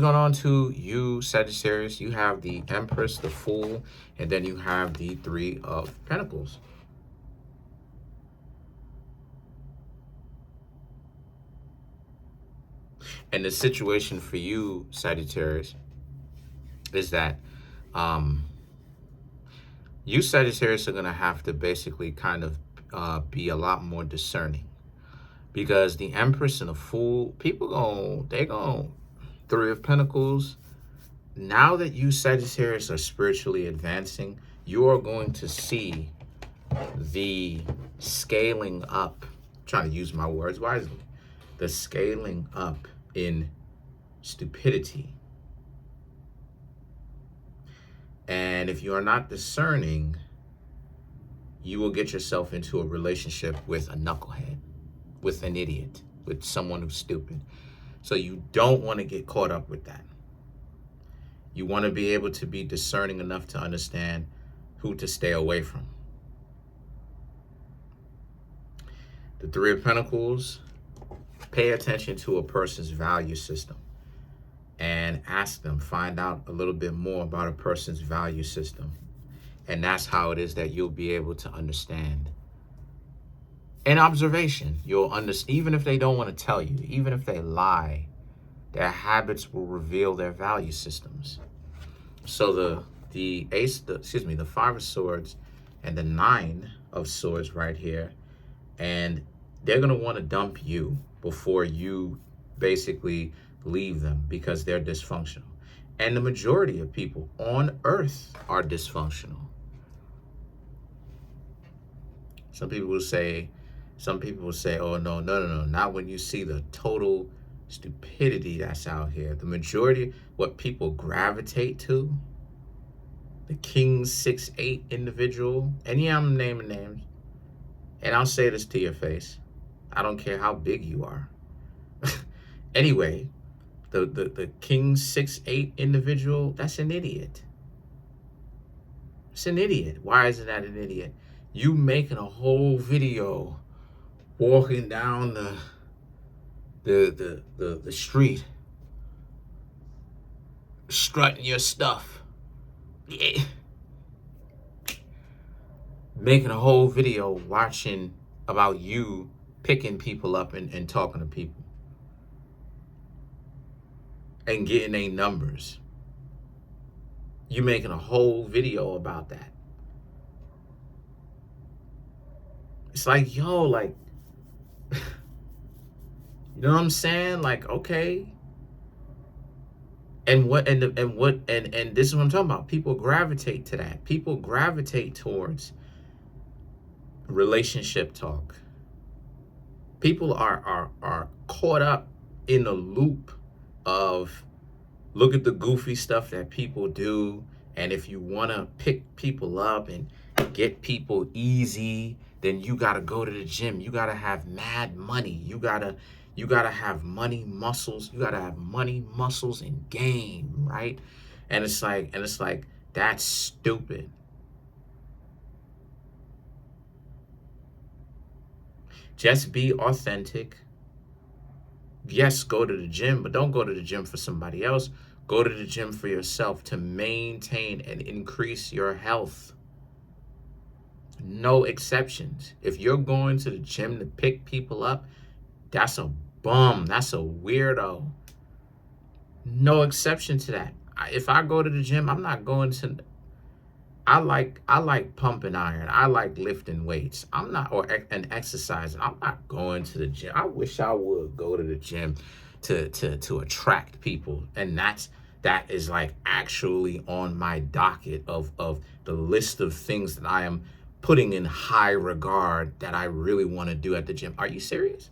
Going on to you, Sagittarius, you have the Empress, the Fool, and then you have the Three of Pentacles. And the situation for you, Sagittarius, is that you, Sagittarius, are going to have to basically kind of be a lot more discerning. Because the Empress and the Fool, they're going, Three of Pentacles, now that you, Sagittarius, are spiritually advancing, you are going to see the scaling up, I'm trying to use my words wisely, the scaling up in stupidity. And if you are not discerning, you will get yourself into a relationship with a knucklehead, with an idiot, with someone who's stupid. So you don't want to get caught up with that. You want to be able to be discerning enough to understand who to stay away from. The Three of Pentacles, pay attention to a person's value system and ask them, find out a little bit more about a person's value system. And that's how it is that you'll be able to understand. In observation, you'll understand, even if they don't want to tell you, even if they lie, their habits will reveal their value systems. So the Five of Swords and the Nine of Swords right here, and they're going to want to dump you before you basically leave them because they're dysfunctional. And the majority of people on earth are dysfunctional. Some people will say, oh, no, not when you see the total stupidity that's out here. The majority, what people gravitate to, the King 6-8 individual, and yeah, I'm naming names, and I'll say this to your face. I don't care how big you are. Anyway, the King 6-8 individual, that's an idiot. It's an idiot. Why isn't that an idiot? You making a whole video walking down the street, strutting your stuff. Yeah. Making a whole video watching about you picking people up and talking to people and getting their numbers. You making a whole video about that. It's like, yo, like, you know what I'm saying? Like, okay. And this is what I'm talking about. People gravitate to that. People gravitate towards relationship talk. People are caught up in the loop of, look at the goofy stuff that people do, and if you want to pick people up and get people easy, then you got to go to the gym. You got to have mad money. You got to have money muscles. You got to have money muscles and game, right? And it's like that's stupid. Just be authentic. Yes, go to the gym, but don't go to the gym for somebody else. Go to the gym for yourself to maintain and increase your health. No exceptions. If you're going to the gym to pick people up, that's a bum. That's a weirdo. No exception to that. If I go to the gym, I'm not going to... I like pumping iron. I like lifting weights. And exercising. I'm not going to the gym. I wish I would go to the gym to attract people. And that is like actually on my docket of the list of things that I am putting in high regard that I really want to do at the gym. Are you serious?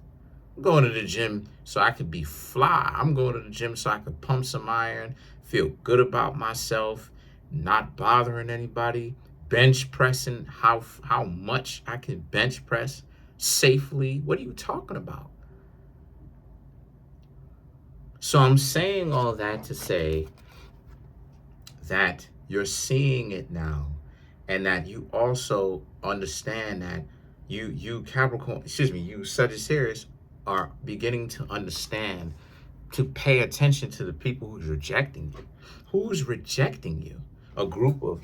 I'm going to the gym so I can be fly. I'm going to the gym so I can pump some iron, feel good about myself, not bothering anybody, bench pressing how much I can bench press safely. What are you talking about? So I'm saying all that to say that you're seeing it now, and that you also understand that you Sagittarius are beginning to understand to pay attention to the people who's rejecting you. Who's rejecting you? A group of,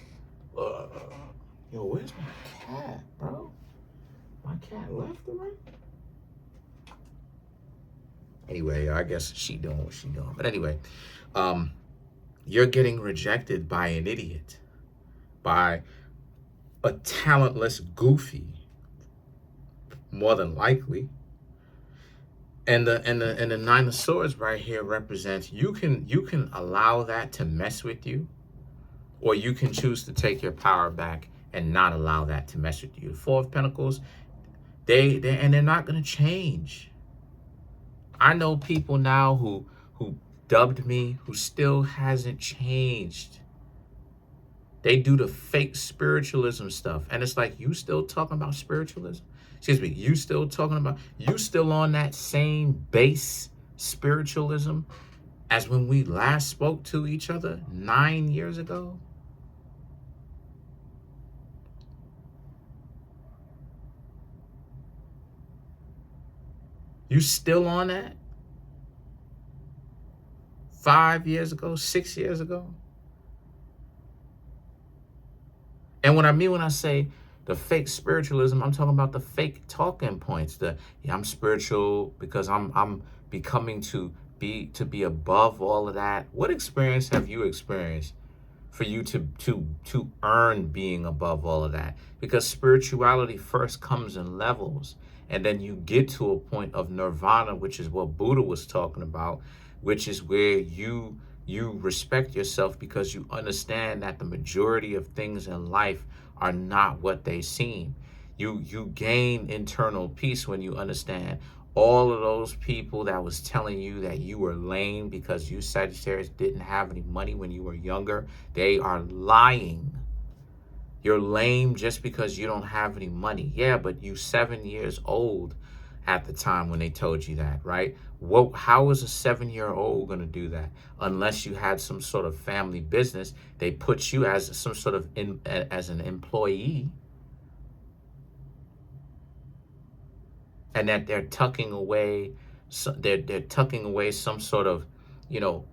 yo, where's my cat, bro? My cat left or right? Anyway, I guess she doing what she doing. But anyway, you're getting rejected by an idiot, by a talentless goofy, more than likely. And the Nine of Swords right here represents you can allow that to mess with you, or you can choose to take your power back and not allow that to mess with you. The Four of Pentacles, they're not gonna change. I know people now who dubbed me who still hasn't changed. They do the fake spiritualism stuff, and it's like, you still talking about spiritualism? Excuse me, you still on that same base spiritualism as when we last spoke to each other 9 years ago? You still on that? 5 years ago, 6 years ago? And what I mean when I say the fake spiritualism, I'm talking about the fake talking points. I'm spiritual because I'm becoming to be above all of that. What experience have you experienced for you to earn being above all of that? Because spirituality first comes in levels, and then you get to a point of nirvana, which is what Buddha was talking about, which is where you respect yourself because you understand that the majority of things in life are not what they seem. You gain internal peace when you understand all of those people that was telling you that you were lame because you Sagittarius didn't have any money when you were younger. They are lying. You're lame just because you don't have any money. Yeah, but you 7 years old at the time when they told you that, right? How is a 7-year-old going to do that? Unless you had some sort of family business, they put you as some sort of as an employee, and that they're tucking away, they're tucking away some sort of,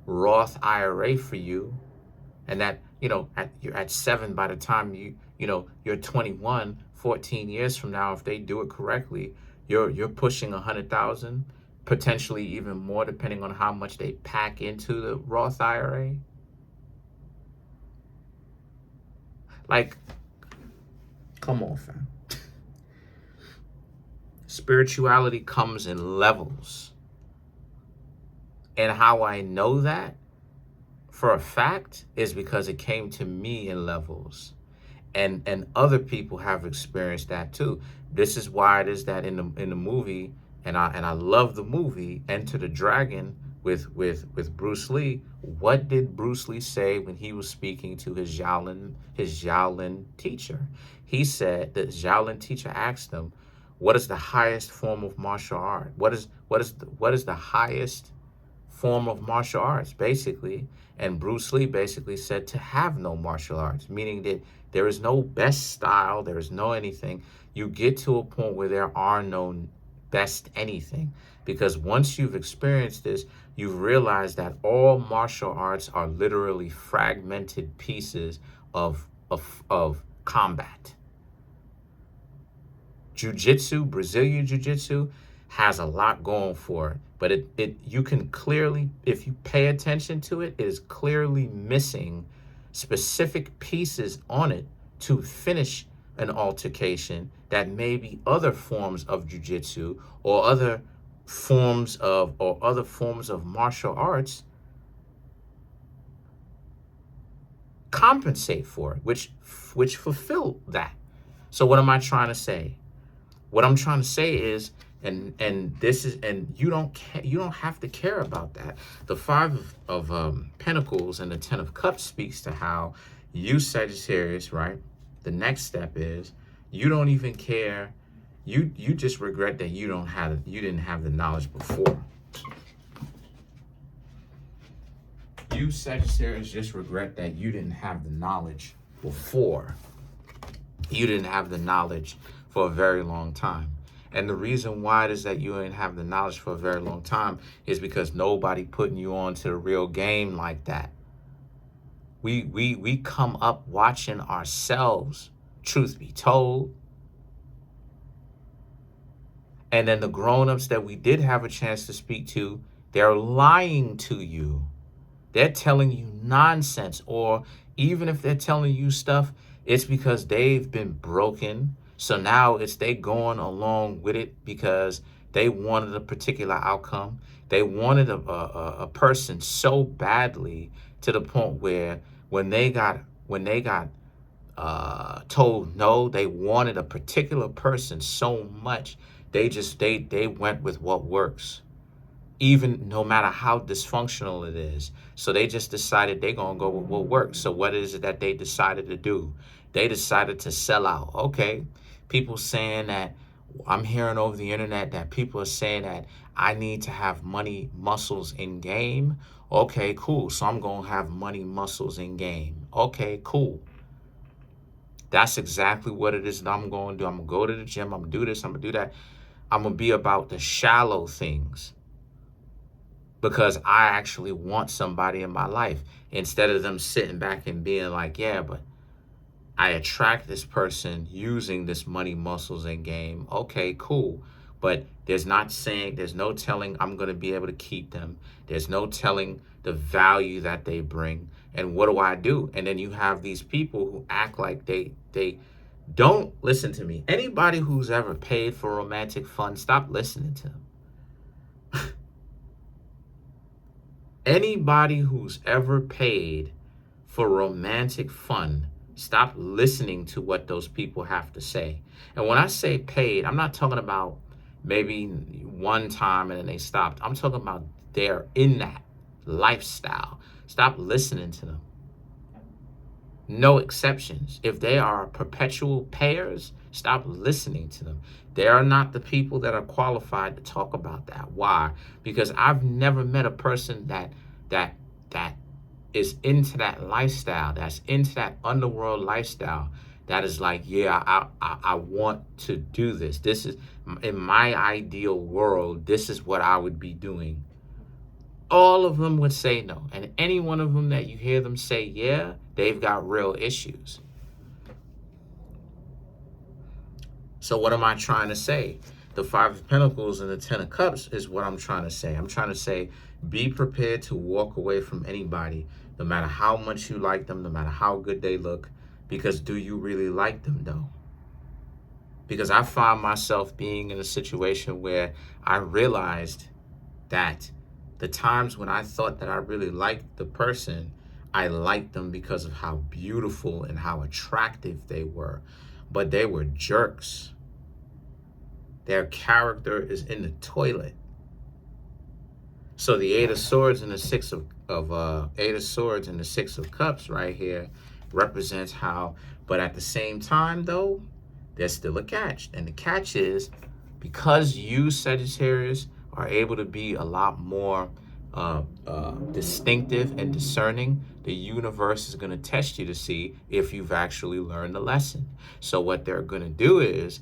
Roth IRA for you, and that you're at 7 by the time you're 21. 14 years from now, if they do it correctly, you're pushing 100,000, potentially even more, depending on how much they pack into the Roth IRA. Like, come on, fam. Spirituality comes in levels. And how I know that for a fact is because it came to me in levels. And other people have experienced that too. This is why it is that in the movie, and I love the movie Enter the Dragon with Bruce Lee. What did Bruce Lee say when he was speaking to his Shaolin teacher? He said that Shaolin teacher asked him, "What is the highest form of martial art? What is the highest form of martial arts?" Basically, and Bruce Lee basically said to have no martial arts, meaning that there is no best style, there is no anything. You get to a point where there are no best anything, because once you've experienced this, you've realized that all martial arts are literally fragmented pieces of combat. Jiu-jitsu, Brazilian Jiu-jitsu, has a lot going for it, but you can clearly, if you pay attention to it, it is clearly missing specific pieces on it to finish an altercation that maybe other forms of jiu-jitsu or other forms of martial arts compensate for it, which fulfill that. So what am I trying to say? What I'm trying to say is, and you don't have to care about that. The Five of Pentacles and the Ten of Cups speaks to how you Sagittarius, right? The next step is you don't even care. You just regret that you didn't have the knowledge before. You Sagittarius just regret that you didn't have the knowledge before. You didn't have the knowledge for a very long time. And the reason why it is that you didn't have the knowledge for a very long time is because nobody putting you on to the real game like that. We come up watching ourselves, truth be told. And then the grown-ups that we did have a chance to speak to, they're lying to you. They're telling you nonsense, or even if they're telling you stuff, it's because they've been broken. So now it's they going along with it because they wanted a particular outcome. They wanted a person so badly to the point where when they got told no, they wanted a particular person so much they went with what works, even no matter how dysfunctional it is. So they just decided they're going to go with what works. So what is it that they decided to do? They decided to sell out. Okay. People saying that, I'm hearing over the internet that people are saying that I need to have money muscles in game. Okay, cool. So I'm going to have money muscles in game. Okay, cool. That's exactly what it is that I'm going to do. I'm going to go to the gym. I'm going to do this. I'm going to do that. I'm going to be about the shallow things, because I actually want somebody in my life, instead of them sitting back and being like, yeah, but I attract this person using this money muscles and game. Okay, cool. But there's no telling I'm going to be able to keep them. There's no telling the value that they bring. And what do? And then you have these people who act like they don't listen to me. Anybody who's ever paid for romantic fun, stop listening to them. Anybody who's ever paid for romantic fun, stop listening to what those people have to say. And when I say paid, I'm not talking about maybe one time and then they stopped. I'm talking about they're in that lifestyle. Stop listening to them. No exceptions. If they are perpetual payers, stop listening to them. They are not the people that are qualified to talk about that. Why? Because I've never met a person that is into that lifestyle, that's into that underworld lifestyle, that is like, yeah, I want to do this. This is, in my ideal world, this is what I would be doing. All of them would say no. And any one of them that you hear them say, yeah, they've got real issues. So what am I trying to say? The Five of Pentacles and the Ten of Cups is what I'm trying to say. I'm trying to say, be prepared to walk away from anybody, no matter how much you like them, no matter how good they look, because do you really like them though? Because I find myself being in a situation where I realized that the times when I thought that I really liked the person, I liked them because of how beautiful and how attractive they were. But they were jerks. Their character is in the toilet. So the Eight of Swords and the Six of Cups right here represents how, but at the same time though, there's still a catch. And the catch is, because you, Sagittarius, are able to be a lot more distinctive and discerning, the universe is going to test you to see if you've actually learned the lesson. So what they're going to do is,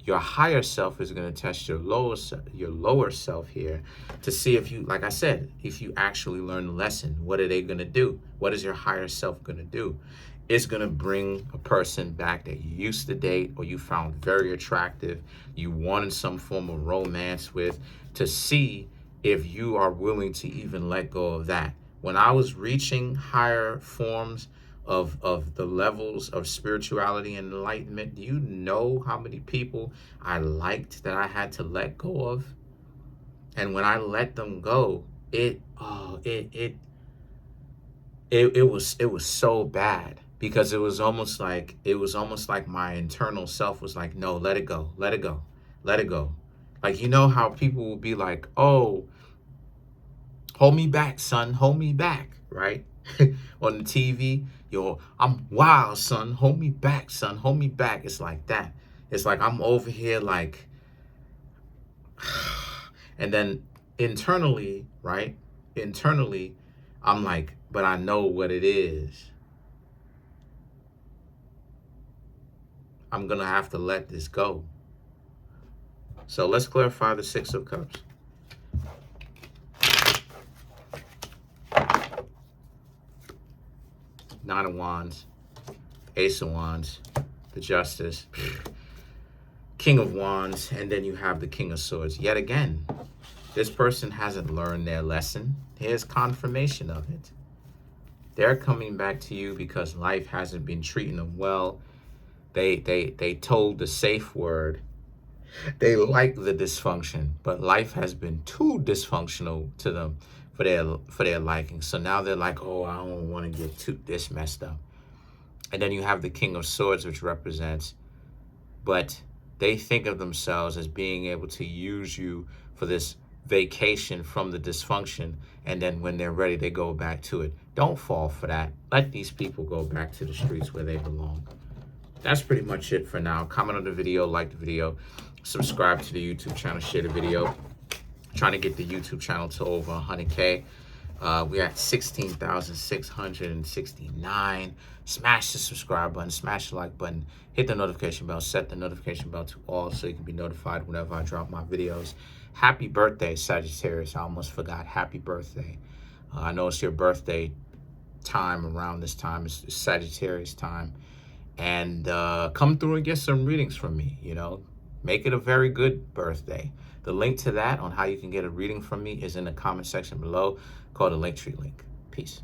your higher self is going to test your lower self here to see if you, like I said, if you actually learn the lesson. What are they going to do? What is your higher self going to do? It's going to bring a person back that you used to date or you found very attractive, you wanted some form of romance with, to see if you are willing to even let go of that. When I was reaching higher forms of the levels of spirituality and enlightenment, do you know how many people I liked that I had to let go of? And when I let them go, it was so bad, because it was almost like my internal self was like, no, let it go, let it go, let it go. Like, you know how people will be like, oh, hold me back, son, hold me back, right? On the TV, yo, I'm wild, son, hold me back, son, hold me back. It's like that. It's like I'm over here like, and then internally, right? Internally, I'm like, but I know what it is. I'm going to have to let this go. So let's clarify the Six of Cups. Nine of Wands, Ace of Wands, the Justice, King of Wands, and then you have the King of Swords. Yet again, this person hasn't learned their lesson. Here's confirmation of it. They're coming back to you because life hasn't been treating them well. They told the safe word. They like the dysfunction, but life has been too dysfunctional to them for their liking. So now they're like, oh, I don't want to get this messed up. And then you have the King of Swords, which represents, but they think of themselves as being able to use you for this vacation from the dysfunction, and then when they're ready, they go back to it. Don't fall for that. Let these people go back to the streets where they belong. That's pretty much it for now. Comment on the video, like the video, subscribe to the YouTube channel, share the video. Trying to get the YouTube channel to over 100K. We're at 16,669. Smash the subscribe button, smash the like button, hit the notification bell, set the notification bell to all so you can be notified whenever I drop my videos. Happy birthday, Sagittarius. I almost forgot. Happy birthday. I know it's your birthday time around this time. It's Sagittarius time. And come through and get some readings from me, you know. Make it a very good birthday. The link to that on how you can get a reading from me is in the comment section below. Called the Linktree link. Peace.